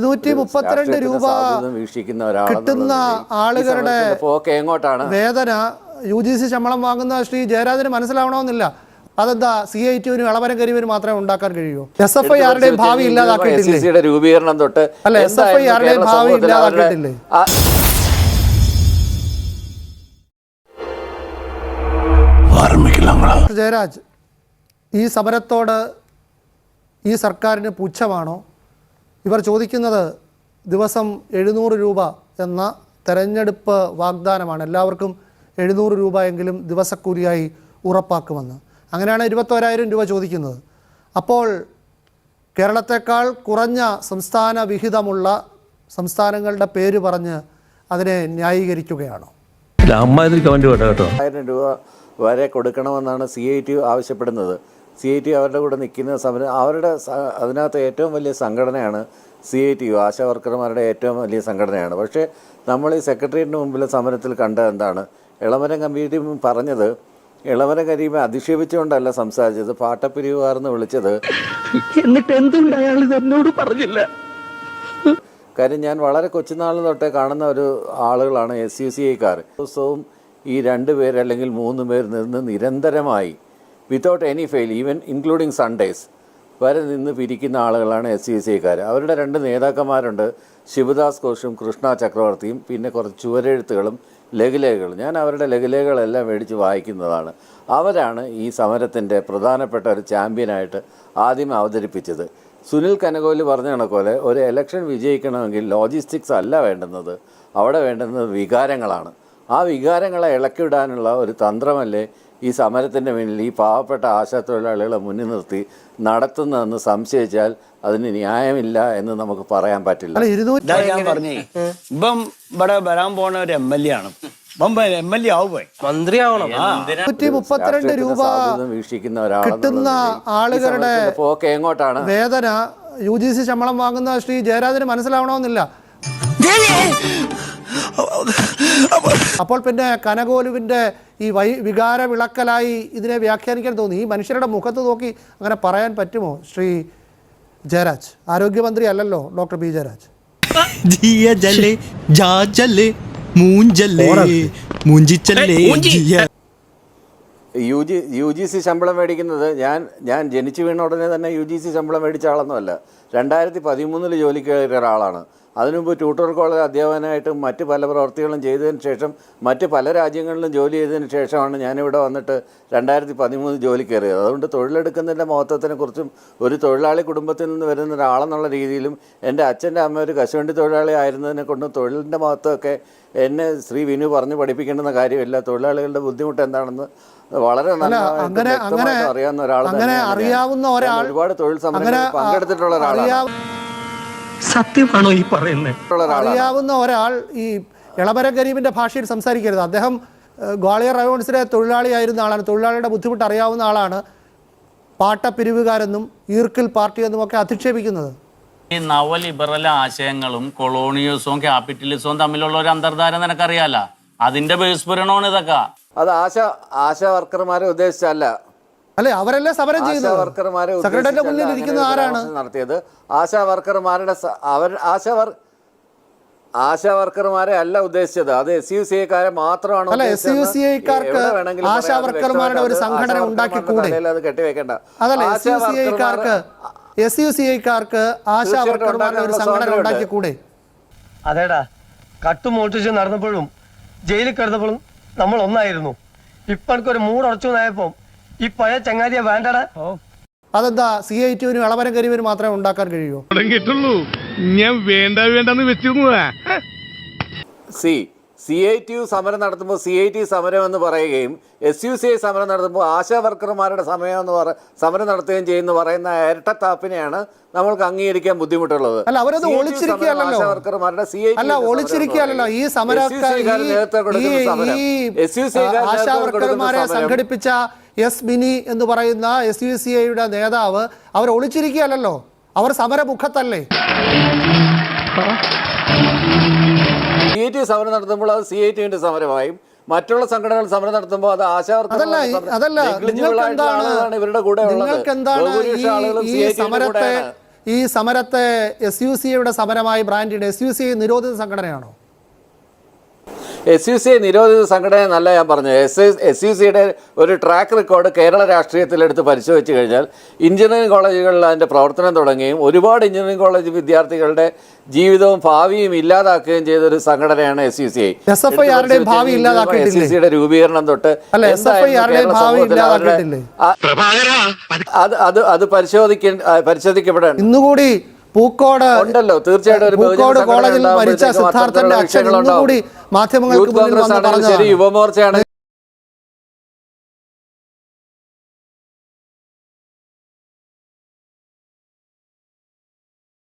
232 രൂപ കിട്ടുന്ന ആളുകളുടെ വേതന UGC ശമ്പളം വാങ്ങുന്ന ശ്രീ ജയരാജന് മനസ്സിലാവണമെന്നില്ല. അതെന്താ CITUവിനും ഇളവരം കരിവിനും മാത്രമേ ഉണ്ടാക്കാൻ കഴിയൂ? SFI ആരുടെയും ഭാവി ഇല്ലാതാക്കിയിട്ടില്ലേ? രൂപീകരണം തൊട്ട് അല്ല, SFI ആരുടെയും ഭാവി ഇല്ലാതാക്കിയിട്ടില്ലേ? ജയരാജ്, ഈ സമരത്തോട് ഈ സർക്കാരിന് പുച്ഛമാണോ? ഇവർ ചോദിക്കുന്നത് ദിവസം 700 രൂപ എന്ന തെരഞ്ഞെടുപ്പ് വാഗ്ദാനമാണ്. എല്ലാവർക്കും 700 രൂപയെങ്കിലും ദിവസക്കൂലിയായി ഉറപ്പാക്കുമെന്ന്. അങ്ങനെയാണ് 21,000 രൂപ ചോദിക്കുന്നത്. അപ്പോൾ കേരളത്തെക്കാൾ കുറഞ്ഞ സംസ്ഥാന വിഹിതമുള്ള സംസ്ഥാനങ്ങളുടെ പേര് പറഞ്ഞ് അതിനെ ന്യായീകരിക്കുകയാണോ? 1000 രൂപ വരെ കൊടുക്കണമെന്നാണ് CITU ആവശ്യപ്പെടുന്നത്. CITU അവരുടെ കൂടെ നിൽക്കുന്ന സമരം, അതിനകത്ത് ഏറ്റവും വലിയ സംഘടനയാണ് CITU. ആശാ വർക്കർമാരുടെ ഏറ്റവും വലിയ സംഘടനയാണ്. പക്ഷേ നമ്മൾ ഈ സെക്രട്ടേറിയറ്റിന് മുമ്പിലെ സമരത്തിൽ കണ്ടത് എന്താണ്? ഇളമരം കമ്മിറ്റി പറഞ്ഞത്, ഇളമരം കരീമെ അധിക്ഷേപിച്ചുകൊണ്ടല്ല സംസാരിച്ചത്, പാട്ടപ്പിരിവുകാരെന്ന് വിളിച്ചത്. എന്നിട്ട് എന്തുകൊണ്ട് അയാൾ എന്നോട് പറഞ്ഞില്ല? കാര്യം ഞാൻ വളരെ കൊച്ചുനാൾ തൊട്ടേ കാണുന്ന ഒരു ആളുകളാണ് SUCIക്കാർ. ദിവസവും ഈ 2 പേര് അല്ലെങ്കിൽ 3 പേർ നിന്ന് നിരന്തരമായി without any fail, even including Sundays വരെ നിന്ന് പിരിക്കുന്ന ആളുകളാണ് SUCIക്കാർ. അവരുടെ 2 നേതാക്കന്മാരുണ്ട്, ശിവദാസ് ഘോഷും കൃഷ്ണ ചക്രവർത്തിയും. പിന്നെ കുറച്ച് ചുവരെഴുത്തുകളും ലഘുലേഖകളും. ഞാൻ അവരുടെ ലഘുലേഖകളെല്ലാം മേടിച്ച് വായിക്കുന്നതാണ്. അവരാണ് ഈ സമരത്തിൻ്റെ പ്രധാനപ്പെട്ട ഒരു ചാമ്പ്യനായിട്ട് ആദ്യം അവതരിപ്പിച്ചത്. സുനിൽ കനകോലി പറഞ്ഞ കണക്കോലെ ഒരു ഇലക്ഷൻ വിജയിക്കണമെങ്കിൽ ലോജിസ്റ്റിക്സ് അല്ല വേണ്ടുന്നത്, അവിടെ വേണ്ടുന്നത് വികാരങ്ങളാണ്. ആ വികാരങ്ങളെ ഇളക്കിവിടാനുള്ള ഒരു തന്ത്രമല്ലേ ഈ സമരത്തിൻ്റെ മുന്നിൽ ഈ പാവപ്പെട്ട ആശാത്തൊഴിലാളികളെ മുന്നിൽ നിർത്തി നടത്തുന്നതെന്ന് സംശയിച്ചാൽ അതിന് ന്യായമില്ല എന്ന് നമുക്ക് പറയാൻ പറ്റില്ല. ഞാൻ പറഞ്ഞേ, ഇപ്പം ഇവിടെ വരാൻ പോണ ഒരു MLA ആണ്. MLA ആവുമോ? മന്ത്രിയാവണം. 232 രൂപ കിട്ടുന്ന ആളുകളുടെ എങ്ങോട്ടാണ് വേതന UGC ശമ്പളം വാങ്ങുന്ന ശ്രീ ജയരാജന് മനസ്സിലാവണമെന്നില്ല. അപ്പോൾ പിന്നെ കനകോലുവിൻ്റെ ഈ വികാര വിളക്കലായി ഇതിനെ വ്യാഖ്യാനിക്കാൻ തോന്നി. ഈ മനുഷ്യരുടെ മുഖത്ത് നോക്കി അങ്ങനെ പറയാൻ പറ്റുമോ ശ്രീ ജയരാജ്? ആരോഗ്യമന്ത്രി അല്ലല്ലോ ഡോക്ടർ B. ജയരാജ്. UGC ശമ്പളം മേടിക്കുന്നത് ഞാൻ ജനിച്ചു വീണ ഉടനെ തന്നെ UGC ശമ്പളം മേടിച്ച ആളൊന്നുമല്ല. 2013 ജോലിക്ക് കയറിയ ഒരാളാണ്. അതിനുമുമ്പ് ട്യൂട്ടോർ കോളേജ് അധ്യാപകനായിട്ടും മറ്റ് പല പ്രവർത്തികളും ചെയ്തതിന് ശേഷം മറ്റ് പല രാജ്യങ്ങളിലും ജോലി ചെയ്തതിന് ശേഷമാണ് ഞാനിവിടെ വന്നിട്ട് 2013 ജോലി കയറിയത്. അതുകൊണ്ട് തൊഴിലെടുക്കുന്നതിൻ്റെ മഹത്വത്തിനെക്കുറിച്ചും ഒരു തൊഴിലാളി കുടുംബത്തിൽ നിന്ന് വരുന്ന ഒരാളെന്നുള്ള രീതിയിലും എൻ്റെ അച്ഛൻ്റെ അമ്മ ഒരു കശുവണ്ടി തൊഴിലാളി ആയിരുന്നതിനെ കൊണ്ടും തൊഴിലിൻ്റെ മഹത്വമൊക്കെ എന്നെ ശ്രീ വിനു പറഞ്ഞ് പഠിപ്പിക്കേണ്ടുന്ന കാര്യമില്ല. തൊഴിലാളികളുടെ ബുദ്ധിമുട്ട് എന്താണെന്ന് വളരെ അറിയാവുന്ന ഒരാൾ, ഒരുപാട് തൊഴിൽ സമരങ്ങളിൽ പങ്കെടുത്തിട്ടുള്ള ഒരാളാണ്. സത്യമാണോ ഈ പറയുന്നത്? അറിയാവുന്ന ഒരാൾ ഈ ഇളമരം കരീമിൻ്റെ ഭാഷയിൽ സംസാരിക്കരുത്. അദ്ദേഹം ഗ്വാളിയർ റയോൺസിലെ തൊഴിലാളിയായിരുന്ന ആളാണ്. തൊഴിലാളിയുടെ ബുദ്ധിമുട്ട് അറിയാവുന്ന ആളാണ്. പാട്ടപ്പിരിവുകാരെന്നും ഈർക്കിൽ പാർട്ടി എന്നും ഒക്കെ അധിക്ഷേപിക്കുന്നത്. ഈ നവലിബറൽ ആശയങ്ങളും കൊളോണിയലിസവും ക്യാപിറ്റലിസവും തമ്മിലുള്ള ഒരു അന്തർധാര നിനക്കറിയാലോ. അതിന്റെ ബഹിസ്ഫുരണമാണ് ഇതൊക്കെ. അത് ആശാ വർക്കർമാരെ ഉദ്ദേശിച്ചല്ല. അല്ലെ, അവരല്ലേ സമരം ചെയ്യുന്നത്? സെക്രട്ടറിയുടെ മുന്നിൽ ഇരിക്കുന്നത് ആരാണ് നടത്തിയത്? ആശാ വർക്കർമാരുടെ ആശാ വർക്കർമാരെ അല്ല ഉദ്ദേശിച്ചത്. അത് SUCIക്കാരെ മാത്രമാണ്. ആശാ വർക്കർമാരുടെ ഒരു സംഘടന ഉണ്ടാക്കിക്കൂടെ? അത് കെട്ടിവെക്കണ്ട. അതല്ല, SUCIക്കാർക്ക് ആശാ വർക്കർമാരുടെ ഒരു സംഘടന ഉണ്ടാക്കിക്കൂടെ? അതേടാ, കട്ടുമോട്ടിച്ച് നടന്നപ്പോഴും ജയിലിൽ കിടന്നപ്പോഴും നമ്മൾ ഒന്നായിരുന്നു. ഇപ്പൊ എനിക്കൊരു മൂടറച്ചു നായപ്പോ ഈ പഴയ ചങ്ങാതിയെ വേണ്ടടാ. അതെന്താ CITUവിനും ഇളമരം കരിവിനും മാത്രമേ ഉണ്ടാക്കാൻ കഴിയൂ? ഞാൻ വേണ്ടെന്ന് വെച്ചിരുന്നതാ. CITU സമരം നടത്തുമ്പോൾ CITU സമരം എന്ന് പറയുകയും SUCI സമരം നടത്തുമ്പോൾ ആശാ വർക്കർമാരുടെ സമരം നടത്തുകയും ചെയ്യുന്ന പറയുന്ന ഇരട്ടത്താപ്പിനെയാണ് നമ്മൾക്ക് അംഗീകരിക്കാൻ ബുദ്ധിമുട്ടുള്ളത്. അല്ല, അവരത് ഒളിച്ചിരിക്കുകയല്ലോ. ഈ ആശാ വർക്കർമാരെ സംഘടിപ്പിച്ച മിനി എന്ന് പറയുന്ന SUCIയുടെ നേതാവ് അവർ ഒളിച്ചിരിക്കുകയല്ലോ. അവർ സമരമുഖത്തല്ലേ? CITU സമരം നടത്തുമ്പോൾ അത് CITUവിന്റെ സമരമായും മറ്റുള്ള സംഘടനകൾ സമരം നടത്തുമ്പോൾ അത് ആശാ അതല്ല, ഇവരുടെ കൂടെ ഈ സമരത്തെ SUCIയുടെ സമരമായി ബ്രാൻഡ് SUCI നിരോധിത സംഘടനയാണോ? SUCI നിരോധിത സംഘടന എന്നല്ല ഞാൻ പറഞ്ഞു. SUCIയുടെ ഒരു ട്രാക്ക് റെക്കോർഡ് കേരള രാഷ്ട്രീയത്തിലെടുത്ത് പരിശോധിച്ച് കഴിഞ്ഞാൽ ഇഞ്ചിനീയറിംഗ് കോളേജുകളിൽ അതിൻ്റെ പ്രവർത്തനം തുടങ്ങുകയും ഒരുപാട് എഞ്ചിനീയറിംഗ് കോളേജ് വിദ്യാർത്ഥികളുടെ ജീവിതവും ഭാവിയും ഇല്ലാതാക്കുകയും ചെയ്തൊരു സംഘടനയാണ് SUCI. SFI ആരുടെയും ഭാവി ഇല്ലാതാക്കിയിട്ടില്ലേ? SUCIയുടെ രൂപീകരണം തൊട്ട് അല്ല, SFI ആരുടെയും ഭാവി ഇല്ലാതാക്കിയിട്ടില്ലേ? അത് പരിശോധിക്കപ്പെടാൻ ഇന്നുകൂടി പൂക്കോട് ഉണ്ടല്ലോ. തീർച്ചയായിട്ടും പൂക്കോട് കോളേജിൽ മരിച്ച സിദ്ധാർത്ഥന്റെ അച്ഛൻ ഇന്നുകൂടി മാധ്യമങ്ങൾക്ക് മുന്നിൽ വന്ന് പറഞ്ഞതാണ്. യുവമോർച്ചയാണ്